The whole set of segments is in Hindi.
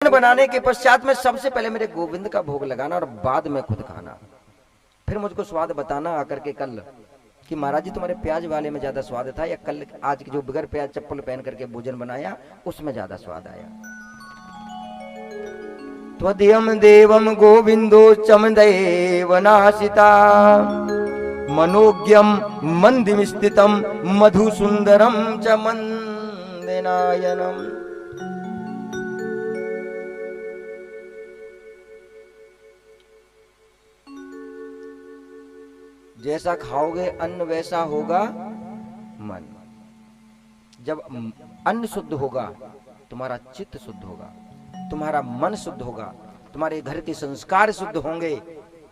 भोजन बनाने के पश्चात में सबसे पहले मेरे गोविंद का भोग लगाना और बाद में खुद खाना। फिर मुझको स्वाद बताना आकर के कल कि महाराज जी तुम्हारे प्याज वाले में ज्यादा स्वाद था, या कल आज जो बगैर प्याज चप्पल पहन करके भोजन बनाया उसमें ज्यादा स्वाद आया। त्वदयम देवम गोविंदो चम देवनाशिता मनोज्ञम मंदिम स्थितम मधुसुंदरम च मंदनायनम। जैसा खाओगे अन्न वैसा होगा मन। जब अन्न शुद्ध होगा तुम्हारा चित्त शुद्ध होगा, तुम्हारा मन शुद्ध होगा, तुम्हारे घर के संस्कार शुद्ध होंगे,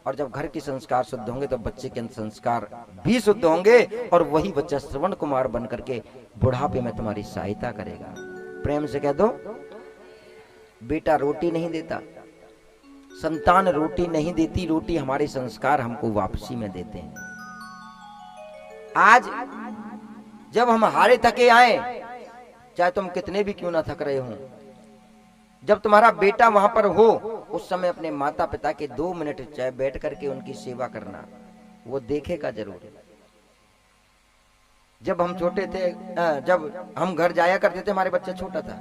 और जब घर के संस्कार शुद्ध होंगे तो बच्चे के संस्कार भी शुद्ध होंगे, और वही बच्चा श्रवण कुमार बन करके बुढ़ापे में तुम्हारी सहायता करेगा। प्रेम से कह दो, बेटा रोटी नहीं देता, संतान रोटी नहीं देती, रोटी हमारे संस्कार हमको वापसी में देते हैं। आज जब हम हारे थके आए, चाहे तुम कितने भी क्यों ना थक रहे हो, जब तुम्हारा बेटा वहां पर हो उस समय अपने माता पिता के 2 मिनट चाहे बैठ करके उनकी सेवा करना, वो देखेगा जरूर। जब हम छोटे थे, जब हम घर जाया करते थे, हमारे बच्चा छोटा था,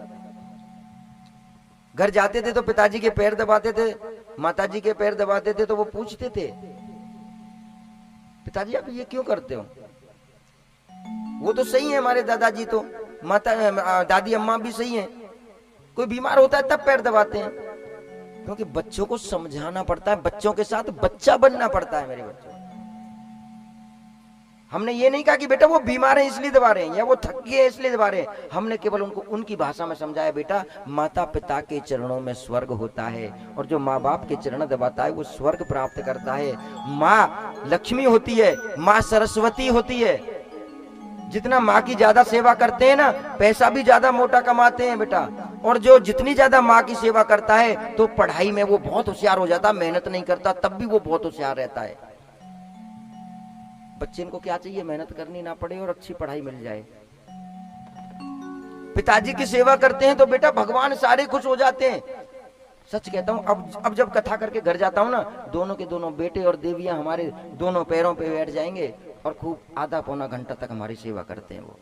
घर जाते थे तो पिताजी के पैर दबाते थे, माताजी के पैर दबाते थे, तो वो पूछते थे पिताजी आप ये क्यों करते हो? वो तो सही है, हमारे दादाजी तो, माता दादी अम्मा भी सही है, कोई बीमार होता है तब पैर दबाते हैं। क्योंकि बच्चों को समझाना पड़ता है, बच्चों के साथ बच्चा बनना पड़ता है। मेरे बच्चों, हमने ये नहीं कहा कि बेटा वो बीमार है इसलिए दबा रहे हैं, या वो थक गए इसलिए दबा रहे हैं। हमने केवल उनको उनकी भाषा में समझाया, बेटा माता पिता के चरणों में स्वर्ग होता है, और जो माँ बाप के चरण दबाता है वो स्वर्ग प्राप्त करता है। माँ लक्ष्मी होती है, माँ सरस्वती होती है। जितना माँ की ज्यादा सेवा करते हैं ना, पैसा भी ज्यादा मोटा कमाते हैं बेटा। और जो जितनी ज्यादा माँ की सेवा करता है तो पढ़ाई में वो बहुत होशियार हो जाता, मेहनत नहीं करता तब भी वो बहुत होशियार रहता है। बच्चे को क्या चाहिए? मेहनत करनी ना पड़े और अच्छी पढ़ाई मिल जाए। पिताजी की सेवा करते हैं तो बेटा भगवान सारे खुश हो जाते हैं। सच कहता हूं, अब जब कथा करके घर जाता हूं ना, दोनों के दोनों बेटे और देवियां हमारे दोनों पैरों पे बैठ जाएंगे और खूब आधा पौना घंटा तक हमारी सेवा करते हैं। वो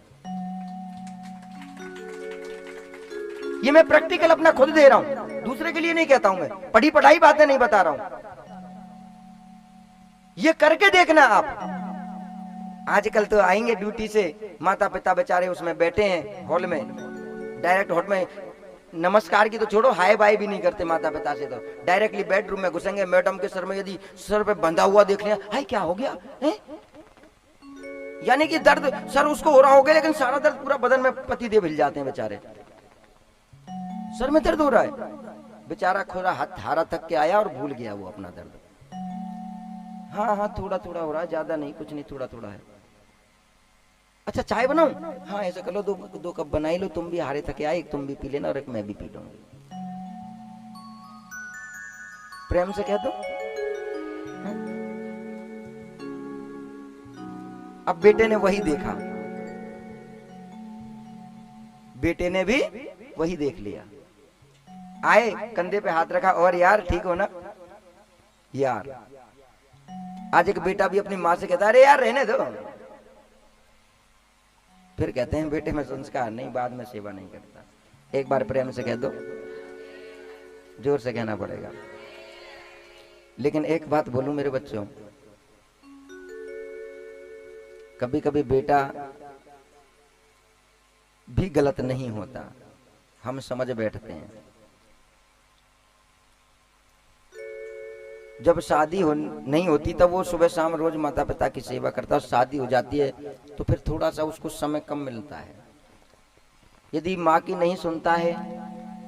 ये मैं प्रैक्टिकल अपना खुद दे रहा हूं, दूसरे के लिए नहीं कहता हूं। मैं पढ़ी पढ़ाई बातें नहीं बता रहा हूं, ये करके देखना आप। आजकल तो आएंगे ड्यूटी से, माता पिता बेचारे उसमें बैठे हैं हॉल में, डायरेक्ट हॉल में नमस्कार की तो छोड़ो, हाय बाय भी नहीं करते माता पिता से, तो डायरेक्टली बेडरूम में घुसेंगे। मैडम के सर में यदि सर पे बंधा हुआ देख लिया, हाय क्या हो गया है? यानी कि दर्द सर उसको हो रहा हो गया, लेकिन सारा दर्द पूरा बदन में पति देव हिल जाते हैं बेचारे। सर में दर्द हो रहा है, बेचारा खोरा हारा थक के आया और भूल गया वो अपना दर्द। हाँ हाँ थोड़ा थोड़ा हो रहा है, ज्यादा नहीं, कुछ नहीं, थोड़ा थोड़ा है। अच्छा चाय बनाऊं? हाँ ऐसा कर लो, दो कप बनाई लो, तुम भी हारे थके आए, एक तुम भी पी लेना और एक मैं भी पी लूंगी। प्रेम से कह दो। अब बेटे ने वही देखा, बेटे ने भी वही देख लिया, आए कंधे पे हाथ रखा, और यार ठीक हो ना यार? आज एक बेटा भी अपनी माँ से कहता है, अरे यार रहने दो। फिर कहते हैं बेटे में संस्कार नहीं, बाद में सेवा नहीं करता। एक बार प्रेम से कह दो, जोर से कहना पड़ेगा। लेकिन एक बात बोलूं मेरे बच्चों, कभी कभी बेटा भी गलत नहीं होता, हम समझ बैठते हैं। जब शादी नहीं होती तब वो सुबह शाम रोज माता पिता की सेवा करता है। शादी हो जाती है तो फिर थोड़ा सा उसको समय कम मिलता है। यदि माँ की नहीं सुनता है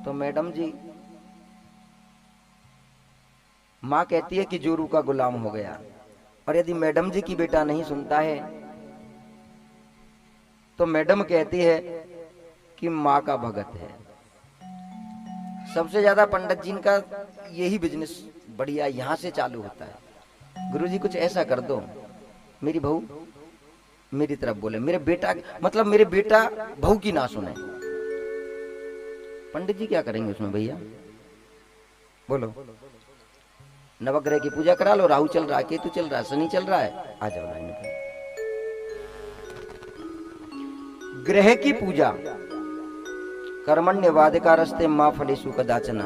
तो मैडम जी, माँ कहती है कि जोरू का गुलाम हो गया, और यदि मैडम जी की बेटा नहीं सुनता है तो मैडम कहती है कि माँ का भगत है। सबसे ज्यादा पंडित जी का यही बिजनेस बढ़िया यहां से चालू होता है। गुरुजी कुछ ऐसा कर दो, मेरी बहू मेरी तरफ बोले, मेरे बेटा मतलब मेरे बेटा बहू की ना सुने। पंडित जी क्या करेंगे उसमें भैया? बोलो, नवग्रह की पूजा करा लो। राहु चल रहा है, केतु चल रहा है, शनि चल रहा है, आ जाओ लाइन पे। ग्रह की पूजा कर्मण्यवाधिकारस्ते मां फलेषु कदाचन।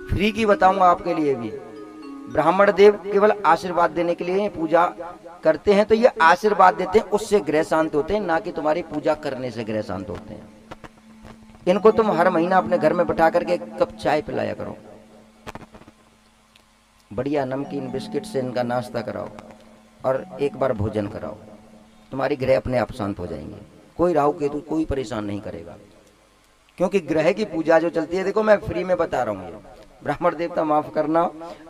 फ्री की बताऊंगा आपके लिए भी। ब्राह्मण देव केवल आशीर्वाद देने के लिए पूजा करते हैं, तो ये आशीर्वाद देते हैं, उससे ग्रह शांत होते हैं, ना कि तुम्हारी पूजा करने से ग्रह शांत होते हैं। इनको तुम हर महीना अपने घर में बैठा करके एक कप चाय पिलाया करो, बढ़िया नमकीन बिस्किट से इनका नाश्ता कराओ और एक बार भोजन कराओ, तुम्हारी ग्रह अपने आप शांत हो जाएंगे। कोई राहु केतु कोई परेशान नहीं करेगा, क्योंकि ग्रह की पूजा जो चलती है, देखो मैं फ्री में बता रहा हूँ, ब्राह्मण देवता माफ करना,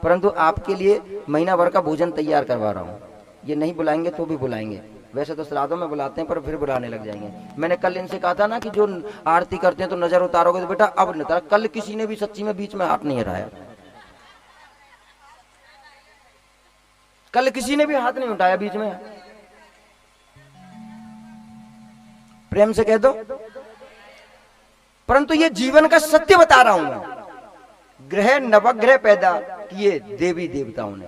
परंतु आपके लिए महीना भर का भोजन तैयार करवा रहा हूँ। ये नहीं बुलाएंगे तो भी बुलाएंगे, वैसे तो श्राद्धों में बुलाते हैं पर फिर बुलाने लग जाएंगे। मैंने कल इनसे कहा था ना कि जो आरती करते हैं तो नजर उतारोगे, तो बेटा अब नहीं उतारा। कल किसी ने भी सच्ची में बीच में हाथ नहीं हटाया, कल किसी ने भी हाथ नहीं उठाया बीच में। प्रेम से कह दो। परंतु ये जीवन का सत्य बता रहा हूं मैं। ग्रह नवग्रह पैदा किए देवी देवताओं ने,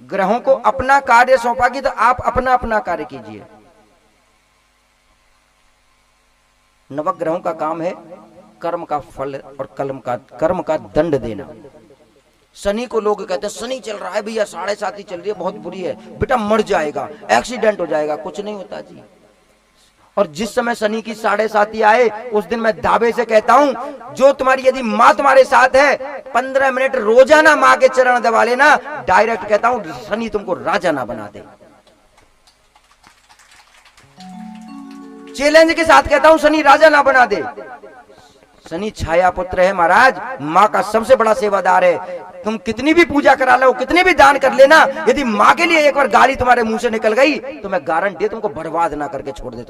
ग्रहों को अपना कार्य सौंपा कि तो आप अपना अपना कार्य कीजिए। नवग्रहों का काम है कर्म का फल और कर्म का दंड देना। शनि को लोग कहते हैं शनि चल रहा है भैया, 7.5 चल रही है, बहुत बुरी है, बेटा मर जाएगा, एक्सीडेंट हो जाएगा। कुछ नहीं होता जी। और जिस समय शनि की 7.5 आए, उस दिन मैं दावे से कहता हूं, जो तुम्हारी यदि माँ तुम्हारे साथ है, 15 मिनट रोजाना माँ के चरण दबा लेना। डायरेक्ट कहता हूं शनि तुमको राजा ना बना दे। चैलेंज के साथ कहता हूं शनि राजा ना बना दे। शनि छाया पुत्र है महाराज, माँ का सबसे बड़ा सेवादार है। तुम कितनी भी पूजा करा लो, कितने भी दान कर लेना, यदि माँ के लिए एक बार गाली तुम्हारे मुंह से निकल गई तो मैं गारंटी तुमको बर्बाद ना करके छोड़ देता हूं।